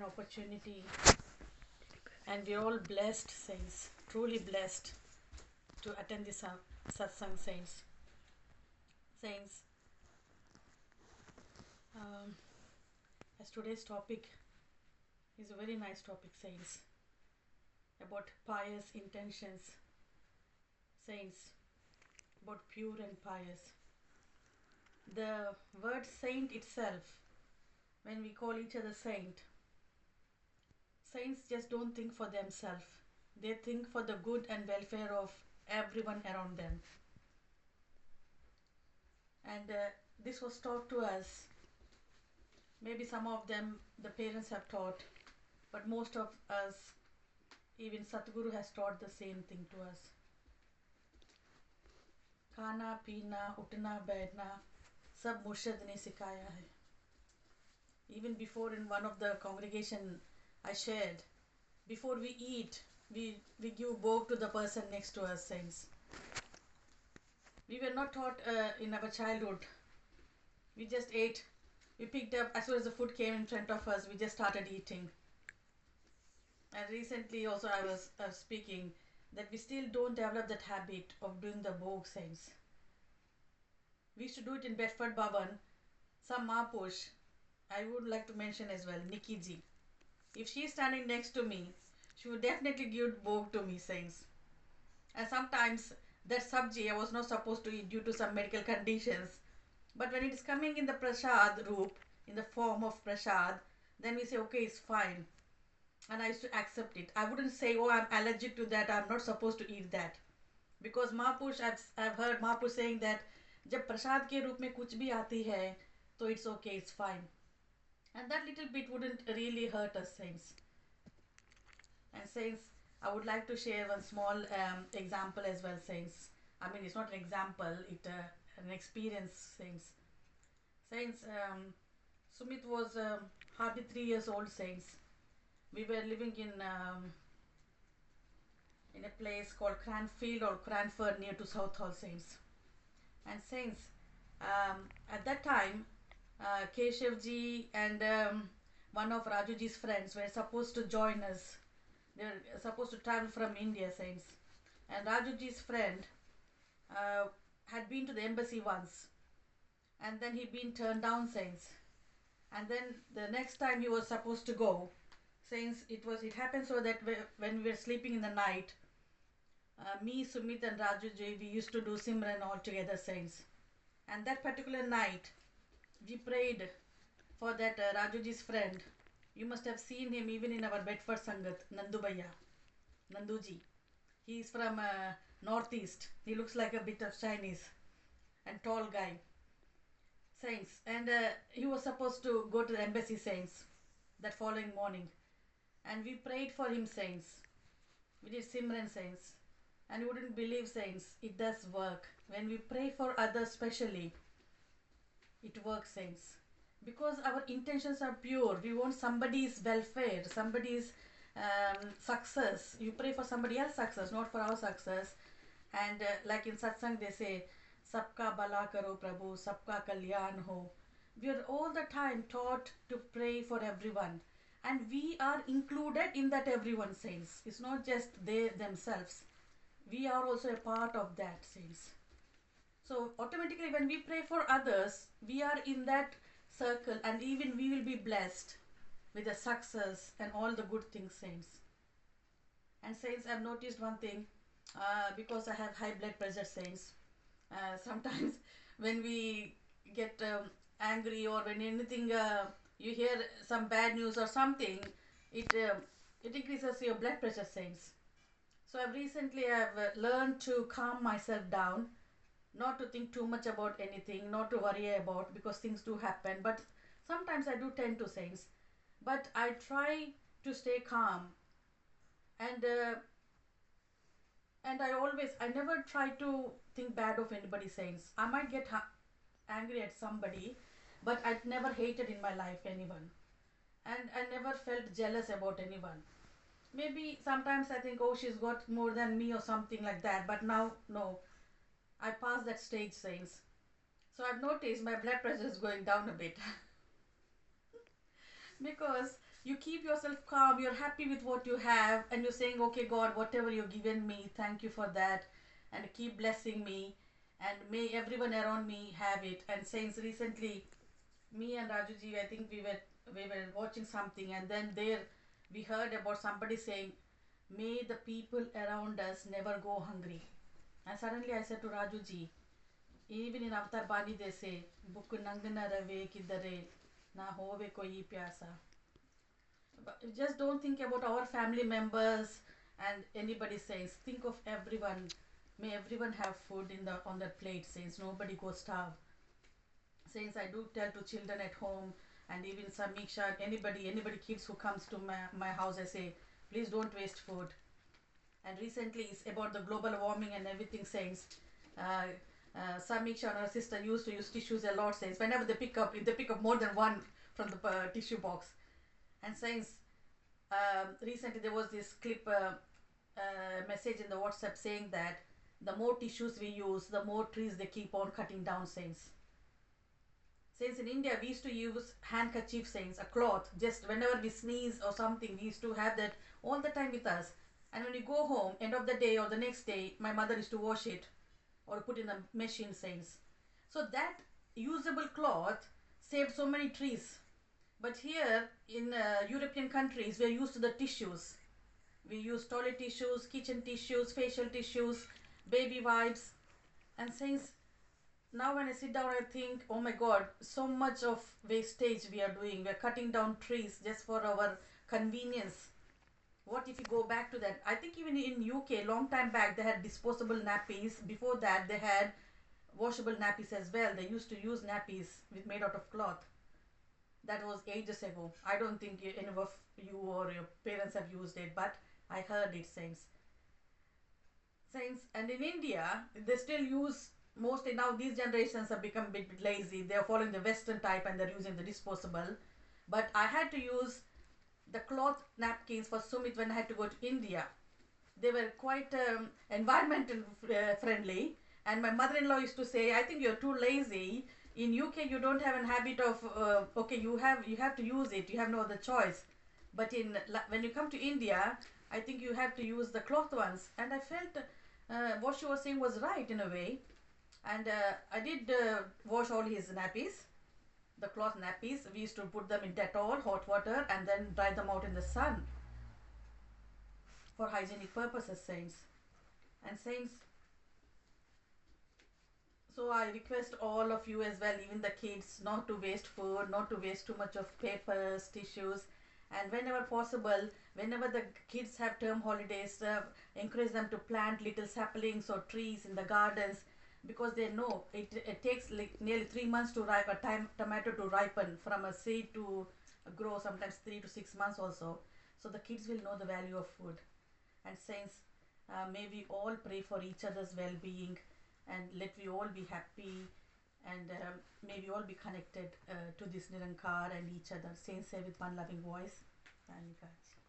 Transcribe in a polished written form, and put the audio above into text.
opportunity, and we're all blessed, saints, truly blessed to attend this satsang, saints. Saints, um, as today's topic is a very nice topic, saints, about pious intentions, saints, about pure and pious. The word saint itself, when we call each other saint, saints just don't think for themselves. They think for the good and welfare of everyone around them. And this was taught to us. Maybe some of them the parents have taught, but most of us, even Sadhguru has taught the same thing to us. Khana, peena, utna, baithna, sab Murshid ne sikhaya hai. Even before in one of the congregation I shared, before we eat, we give bhog to the person next to us, saints. We were not taught in our childhood. We just ate. We picked up, as soon as the food came in front of us, we just started eating. And recently also I was speaking that we still don't develop that habit of doing the bhog, saints. We used to do it in Bedford Bhavan. Some Mahapurush, I would like to mention as well, Nikki ji. If she is standing next to me, she would definitely give bhog to me, saints. And sometimes that sabji I was not supposed to eat due to some medical conditions. But when it is coming in the prasad roop, in the form of prasad, then we say, okay, it's fine. And I used to accept it. I wouldn't say, oh, I'm allergic to that, I'm not supposed to eat that. Because Mahapurush, I've heard Mahapurush saying that, जब प्रसाद के रूप में कुछ भी आती है, तो it's okay, it's fine. And that little bit wouldn't really hurt us, saints. And saints, I would like to share one small example as well, saints. I mean, it's not an example, it's an experience, saints. Saints, Sumit was hardly 3 years old, saints. We were living in a place called Cranfield or Cranford near to South Hall, saints. And saints, at that time, Keshevji and one of Rajuji's friends were supposed to join us. They were supposed to travel from India, saints. And Rajuji's friend had been to the embassy once. And then he'd been turned down, saints. And then the next time he was supposed to go, saints, it happened so that when we were sleeping in the night, me, Sumit and Rajuji, we used to do Simran all together, saints. And that particular night, we prayed for that Rajuji's friend. You must have seen him even in our Bedford Sangat, Nandubaya, Nanduji. He is from northeast. He looks like a bit of Chinese and tall guy. Saints. And he was supposed to go to the embassy, saints, that following morning. And we prayed for him, saints. We did Simran, saints. And you wouldn't believe, saints, it does work. When we pray for others specially, it works, saints. Because our intentions are pure. We want somebody's welfare, somebody's success. You pray for somebody else's success, not for our success. And like in satsang they say, Sabka bala karo Prabhu, sabka kalyan ho. We are all the time taught to pray for everyone. And we are included in that everyone, saints. It's not just they themselves. We are also a part of that, saints. So automatically when we pray for others, we are in that circle, and even we will be blessed with the success and all the good things, saints. And saints, I've noticed one thing, because I have high blood pressure, saints. Sometimes when we get angry or when anything, you hear some bad news or something, it increases your blood pressure, saints. So I've learned to calm myself down, not to think too much about anything, not to worry about, because things do happen. But sometimes I do tend to, saints. But I try to stay calm, and I never try to think bad of anybody, saints. I might get angry at somebody, but I never hated in my life anyone, and I never felt jealous about anyone. Maybe sometimes I think, oh, she's got more than me or something like that. But now, no, I passed that stage, saints. So I've noticed my blood pressure is going down a bit. Because you keep yourself yourself calm, you're happy with what you have, and you're saying, okay, God, whatever you've given me, thank you for that, and keep blessing me, and may everyone around me have it. And since recently, me and Rajuji, I think we were watching something, and then there we heard about somebody saying, may the people around us never go hungry. And suddenly I said to Rajuji, even in Avatar Bani they say, Bukku nangana rave kidare, na hove koi pyasa. But just don't think about our family members and anybody says. Think of everyone. May everyone have food on their plate. Says nobody goes starve. Says I do tell to children at home and even Samiksha, anybody kids who comes to my house, I say, please don't waste food. And recently it's about the global warming and everything. Says Samiksha and her sister used to use tissues a lot. Says whenever they pick up, if they pick up more than one from the tissue box. And since recently there was this clip message in the WhatsApp saying that the more tissues we use, the more trees they keep on cutting down. Since in India we used to use handkerchief, saying a cloth, just whenever we sneeze or something, we used to have that all the time with us. And when we go home, end of the day or the next day, my mother used to wash it or put in the machine. Saying so that usable cloth saved so many trees. But here in European countries, we are used to the tissues. We use toilet tissues, kitchen tissues, facial tissues, baby wipes. And since now when I sit down, I think, oh my God, so much of wastage we are doing. We are cutting down trees just for our convenience. What if you go back to that? I think even in UK, long time back, they had disposable nappies. Before that, they had washable nappies as well. They used to use nappies made out of cloth. That was ages ago. I don't think any of you or your parents have used it, but I heard it since. And in India, they still use, mostly now these generations have become a bit lazy. They're following the Western type and they're using the disposable. But I had to use the cloth napkins for Sumit when I had to go to India. They were quite environmental friendly. And my mother-in-law used to say, I think you're too lazy. In UK, you don't have a habit of, okay, you have to use it. You have no other choice. But when you come to India, I think you have to use the cloth ones. And I felt what she was saying was right in a way. And I did wash all his nappies, the cloth nappies. We used to put them in Dettol, hot water, and then dry them out in the sun for hygienic purposes, saints. And saints, so I request all of you as well, even the kids, not to waste food, not to waste too much of papers, tissues, and whenever possible, whenever the kids have term holidays, encourage them to plant little saplings or trees in the gardens, because they know it takes like nearly 3 months to ripe a tomato to ripen from a seed to grow, sometimes 3 to 6 months also. So the kids will know the value of food. And since may we all pray for each other's well-being, and let we all be happy, and may we all be connected to this Nirankar and each other. Saints say with one loving voice, Vani Karuna Kotha.